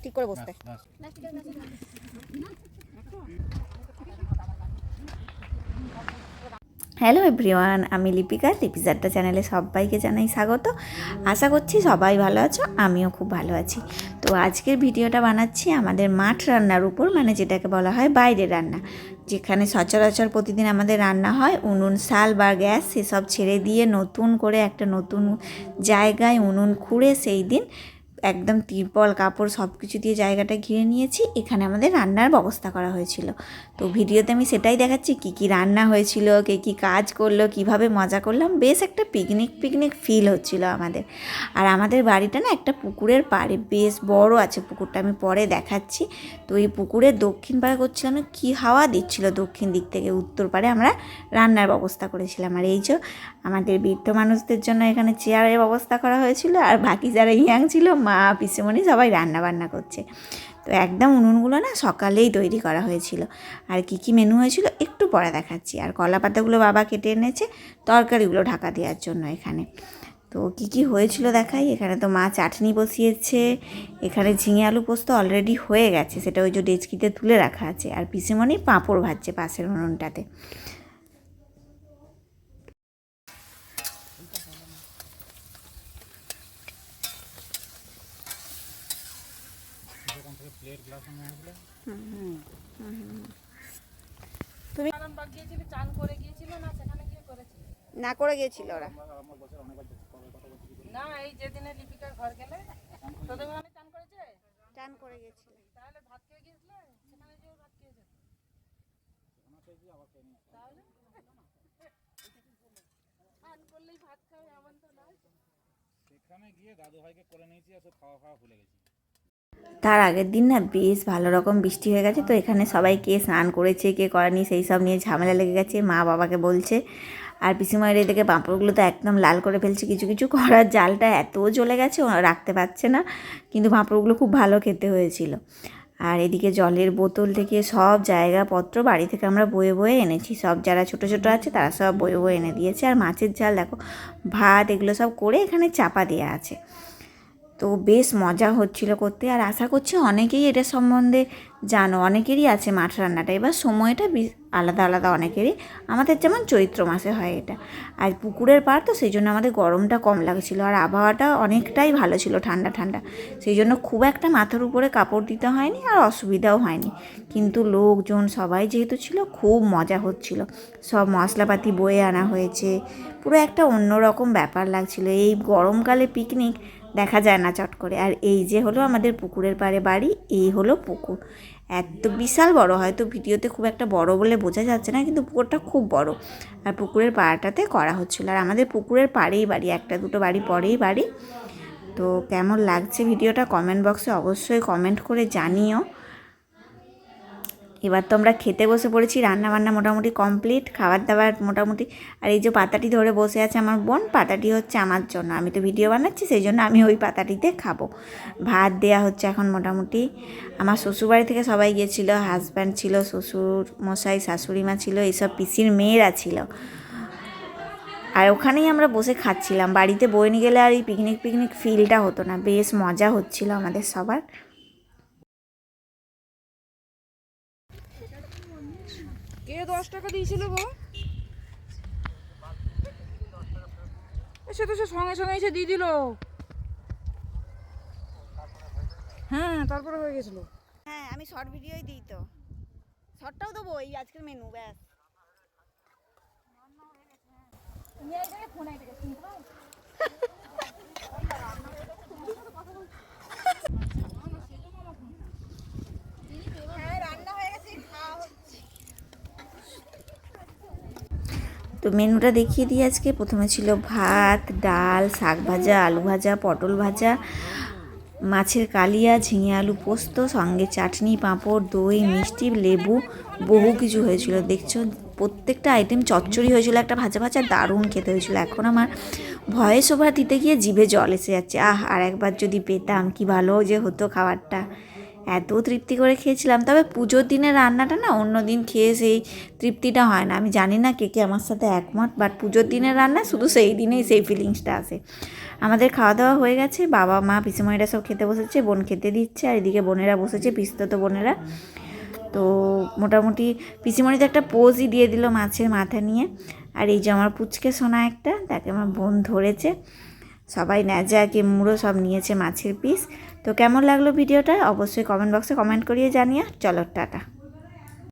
ঠিক করে বসতে। হ্যালো এভরিওয়ান, আমি লিপিকা, লিপিস আড্ডা চ্যানেলে সবাইকে জানাই স্বাগত। আশা করছি সবাই ভালো আছো, আমিও খুব ভালো আছি। তো আজকের ভিডিওটা বানাচ্ছি আমাদের মাঠ রান্নার উপর, মানে যেটাকে বলা হয় বাইরের রান্না, যেখানে সচরাচর প্রতিদিন আমাদের রান্না হয় উনুন, শাল বা গ্যাস সেসব ছেড়ে দিয়ে নতুন করে একটা নতুন জায়গায় উনুন খুঁড়ে সেই দিন একদম তিরপল কাপড় সব কিছু দিয়ে জায়গাটা ঘিরে নিয়েছি। এখানে আমাদের রান্নার ব্যবস্থা করা হয়েছিল। তো ভিডিওতে আমি সেটাই দেখাচ্ছি, কী কী রান্না হয়েছিল, কে কী কাজ করলো, কিভাবে মজা করলাম। বেশ একটা পিকনিক ফিল হচ্ছিল আমাদের। আর আমাদের বাড়িটা না একটা পুকুরের পাড়ে, বেশ বড় আছে পুকুরটা, আমি পরে দেখাচ্ছি। তো এই পুকুরের দক্ষিণ পাড়ে করছিলাম, কী হাওয়া দিচ্ছিল দক্ষিণ দিক থেকে, উত্তর পাড়ে আমরা রান্নার ব্যবস্থা করেছিলাম। আর এই যে আমাদের বৃদ্ধ মানুষদের জন্য এখানে চেয়ারের ব্যবস্থা করা হয়েছিল, আর বাকি যারা ইয়াং ছিল, মা পিসেমণি সবাই রান্না বান্না করছে। তো একদম উনুনগুলো না সকালেই তৈরি করা হয়েছিল। আর কি কি মেনু হয়েছিল একটু পরে দেখাচ্ছি। আর কলা পাতাগুলো বাবা কেটে এনেছে তরকারিগুলো ঢাকা দেওয়ার জন্য এখানে। তো কি কি হয়েছিল দেখাই। এখানে তো মা চাটনি বসিয়েছে, এখানে ঝিঙে আলু পোস্ত অলরেডি হয়ে গেছে, সেটা ওই যে ডেচকিতে তুলে রাখা আছে। আর পিসেমণি পাঁপড় ভাজছে পাশের উনুনটাতে। তুমি চান করে গিয়েছিল না, সেখানে গিয়ে করেছিল না করে গিয়েছিল ওরা? না, এই যেদিনে লিপিকার ঘর গেলে তোদের ওখানে চান করেছে? চান করে গিয়েছিল। তাহলে ভাত খেয়ে গিয়েছিলে? সেখানে যে ভাত খেয়েছে তাহলে চান করলেই ভাত খাবে এমন তো নয়। সেখানে গিয়ে দাদু ভাইকে করে নিয়েছি, আর সব খাওয়া ভুলে গেছি। তার আগের দিন না বেশ ভালো রকম বৃষ্টি হয়ে গেছে। তো এখানে সবাই কে স্নান করেছে কে করেনি সেই সব নিয়ে ঝামেলা লেগে গেছে, মা বাবাকে বলছে। আর পিসিমায়ের এদিকে পাঁপড়গুলো তো একদম লাল করে ফেলছে, কিছু কিছু করার জালটা এত জ্বলে গেছে ওরা রাখতে পারছে না, কিন্তু পাঁপড়গুলো খুব ভালো খেতে হয়েছিল। আর এদিকে জলের বোতল থেকে সব জায়গাপত্র বাড়ি থেকে আমরা বয়ে বয়ে এনেছি, সব যারা ছোট ছোট আছে তারা সব বয়ে বয়ে এনে দিয়েছে। আর মাছের ঝাল দেখো, ভাত এগুলো সব করে এখানে চাপা দেওয়া আছে। তো বেশ মজা হচ্ছিল করতে। আর আশা করছি অনেকেই এটা সম্বন্ধে জানো, অনেকেরই আছে মাছ রান্নাটা। এবার সময়টা আলাদা আলাদা অনেকেরই, আমাদের যেমন চৈত্র মাসে হয় এটা। আর পুকুরের পাড় তো সেই জন্য আমাদের গরমটা কম লাগছিল, আর আবহাওয়াটা অনেকটাই ভালো ছিল, ঠান্ডা ঠান্ডা। সেই জন্য খুব একটা মাথার উপরে কাপড় দিতে হয়নি, আর অসুবিধাও হয়নি। কিন্তু লোকজন সবাই যেহেতু ছিল, খুব মজা হচ্ছিল। সব মশলাপাতি বয়ে আনা হয়েছে, পুরো একটা অন্যরকম ব্যাপার লাগছিল। এই গরমকালে পিকনিক দেখা যায় না চট করে। আর এই যে হলো আমাদের পুকুরের পাড়ে বাড়ি, এই হলো পুকুর। এত বিশাল বড়, হয়তো ভিডিওতে খুব একটা বড় বলে বোঝা যাচ্ছে না, কিন্তু পুকুরটা খুব বড়। আর পুকুরের পাড়টাতে করা হচ্ছিল। আর আমাদের পুকুরের পাড়েই বাড়ি, একটা দুটো বাড়ি পরেই বাড়ি। তো কেমন লাগছে ভিডিওটা কমেন্ট বক্সে অবশ্যই কমেন্ট করে জানিও। এবার তো আমরা খেতে বসে পড়েছি, রান্নাবান্না মোটামুটি কমপ্লিট, খাবার দাবার মোটামুটি। আর এই যে পাতাটি ধরে বসে আছে আমার বোন, পাতাটি হচ্ছে আমার জন্য, আমি তো ভিডিও বানাচ্ছি সেই জন্য আমি ওই পাতাটিতে খাবো। ভাত দেয়া হচ্ছে এখন মোটামুটি। আমার শ্বশুরবাড়ি থেকে সবাই গিয়েছিলো, হাজব্যান্ড ছিল, শ্বশুর মশাই, শাশুড়ি মা ছিল, এইসব পিসির মেয়েরা ছিল। আর ওখানেই আমরা বসে খাচ্ছিলাম। বাড়িতে বয়ে নিয়ে গেলে আর এই পিকনিক ফিলটা হতো না। বেশ মজা হচ্ছিল আমাদের সবার। কে 10 টাকা দিয়েছিল গো? সে তো সে সঙ্গে সঙ্গে এসে দিয়ে দিল। হ্যাঁ, তারপরে হয়ে গেছিল। হ্যাঁ, আমি শর্ট ভিডিওই দিই, তো শর্টটাও দেবো। এই আজকের মেনু ব্যাস। তো মেনুটা দেখিয়ে দিই আজকে। প্রথমে ছিল ভাত, ডাল, শাক ভাজা, আলু ভাজা, পটল ভাজা, মাছের কালিয়া, ঝিঙে আলু পোস্ত, সঙ্গে চাটনি, পাঁপড়, দই, মিষ্টি, লেবু, বহু কিছু হয়েছিল। দেখছো প্রত্যেকটা আইটেম চচ্চড়ি হয়েছিল, একটা ভাজা ভাজা, দারুণ খেতে হয়েছিল। এখন আমার ভয়েস ওভার দিতে গিয়ে জিভে জল এসে যাচ্ছে। আর একবার যদি পেতাম কি ভালো যে হতো খাবারটা। এত তৃপ্তি করে খেয়েছিলাম। তবে পুজোর দিনের রান্নাটা না অন্য দিন খেয়ে সেই তৃপ্তিটা হয় না। আমি জানি না কে কে আমার সাথে একমত, বাট পুজোর দিনের রান্না শুধু সেই দিনেই সেই ফিলিংসটা আসে। আমাদের খাওয়া দাওয়া হয়ে গেছে, বাবা মা পিসিমণিরা সব খেতে বসেছে, বোন খেতে দিচ্ছে, আর এদিকে বোনেরা বসেছে, পিসতো বোনেরা। তো মোটামুটি পিসিমণি তো একটা পোজই দিয়ে দিল মাছের মাথা নিয়ে। আর এই যে আমার পুচকে সোনা একটা, তাকে আমার বোন ধরেছে। সবাই ন্যাজা কি মুড়ো সব নিয়েছে মাছের পিস। তো কেমন লাগলো ভিডিওটা অবশ্যই কমেন্ট বক্সে কমেন্ট করিয়ে জানিও। চলো টাটা।